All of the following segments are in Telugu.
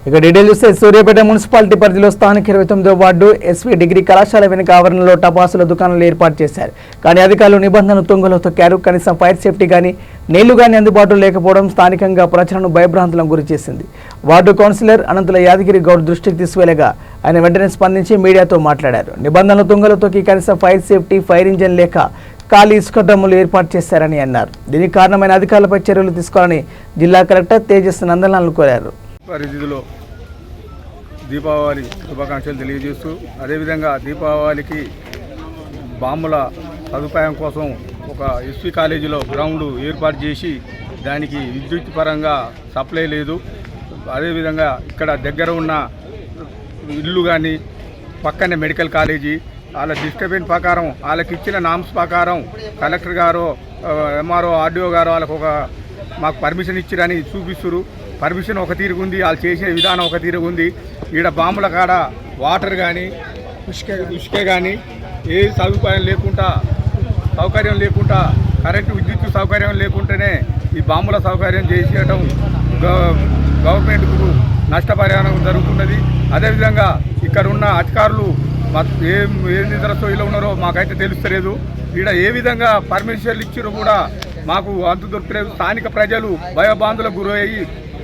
ఇక డీటెయిల్ చూస్తే సూర్యాపేట మున్సిపాలిటీ పరిధిలో స్థానిక 29వ వార్డు ఎస్వి డిగ్రీ కళాశాల వెనుక ఆవరణలో టపాసుల దుకాణాలు ఏర్పాటు చేశారు. కానీ అధికారులు నిబంధనలు తుంగలో తొక్కారు. కనీసం ఫైర్ సేఫ్టీ కానీ నీళ్లు కానీ అందుబాటులో లేకపోవడం స్థానికంగా ప్రజలను భయభ్రాంతులకు గురి చేసింది. వార్డు కౌన్సిలర్ అనంతుల యాదగిరి గౌడ్ దృష్టికి తీసుకువెళ్లగా ఆయన వెంటనే స్పందించి మీడియాతో మాట్లాడారు. నిబంధనలు తుంగలో తొక్కి కనీసం ఫైర్ సేఫ్టీ, ఫైర్ ఇంజన్ లేక ఖాళీ ఇసుక డ్రమ్ములు ఏర్పాటు చేశారని అన్నారు. దీనికి కారణమైన అధికారులపై చర్యలు తీసుకోవాలని జిల్లా కలెక్టర్ తేజస్ నందలాలను కోరారు. పరిధిలో దీపావళి శుభాకాంక్షలు తెలియజేస్తూ అదేవిధంగా దీపావళికి బాంబుల సదుపాయం కోసం ఒక ఎస్వి కాలేజీలో గ్రౌండ్ ఏర్పాటు చేసి దానికి విద్యుత్ పరంగా సప్లై లేదు. అదేవిధంగా ఇక్కడ దగ్గర ఉన్న ఇల్లు కానీ పక్కనే మెడికల్ కాలేజీ వాళ్ళ డిస్టర్బెన్స్ ప్రకారం వాళ్ళకి ఇచ్చిన నామ్స్ ప్రకారం కలెక్టర్ గారు, ఎంఆర్ఓ, ఆర్డీఓ గారు వాళ్ళకు మాకు పర్మిషన్ ఇచ్చిరని చూపిస్తున్నారు. పర్మిషన్ ఒక తీరుగుంది, వాళ్ళు చేసే విధానం ఒక తీరుగుంది. ఈడ బాంబుల కాడ వాటర్ కానీ ఇసుకే కానీ ఏ సౌకర్యం లేకుండా కరెంటు విద్యుత్ సౌకర్యం లేకుండానే ఈ బాంబుల సౌకర్యం చేసేయడం గవర్నమెంట్కు నష్టపరిహారం జరుగుతున్నది. అదేవిధంగా ఇక్కడ ఉన్న అధికారులు ఏ నిద్రతో ఇలా ఉన్నారో మాకైతే తెలుస్తలేదు. ఈడ ఏ విధంగా పర్మిషన్లు ఇచ్చిరో కూడా మాకు అంతు దొరకలేదు. స్థానిక ప్రజలు భయబాంధులకు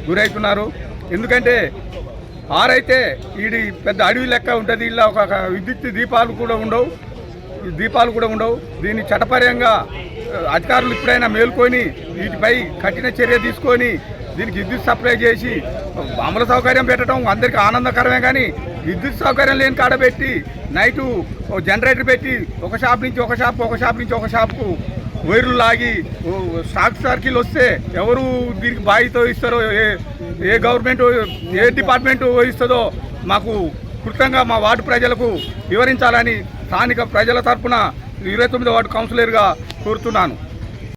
గురవుతున్నారు. ఎందుకంటే ఆరైతే ఈడి పెద్ద అడవి లెక్క ఉంటుంది. ఇలా ఒక విద్యుత్ దీపాలు కూడా ఉండవు. దీన్ని చట్టపరంగా అధికారులు ఇప్పుడైనా మేల్కొని వీటిపై కఠిన చర్య తీసుకొని దీనికి విద్యుత్ సప్లై చేసి బాంబుల సౌకర్యం పెట్టడం అందరికీ ఆనందకరమే. కానీ విద్యుత్ సౌకర్యం లేని కాడ పెట్టి నైటు జనరేటర్ పెట్టి ఒక షాప్ నుంచి ఒక షాప్కు వైర్లు లాగి షాక్ సర్కిల్ వస్తే ఎవరు దీనికి బాధ్యత ఇస్తారో, ఏ గవర్నమెంట్ ఏ డిపార్ట్మెంట్ వహిస్తుందో మాకు కృతంగా మా వార్డు ప్రజలకు వివరించాలని స్థానిక ప్రజల తరఫున 29వ వార్డు కౌన్సిలర్గా కోరుతున్నాను.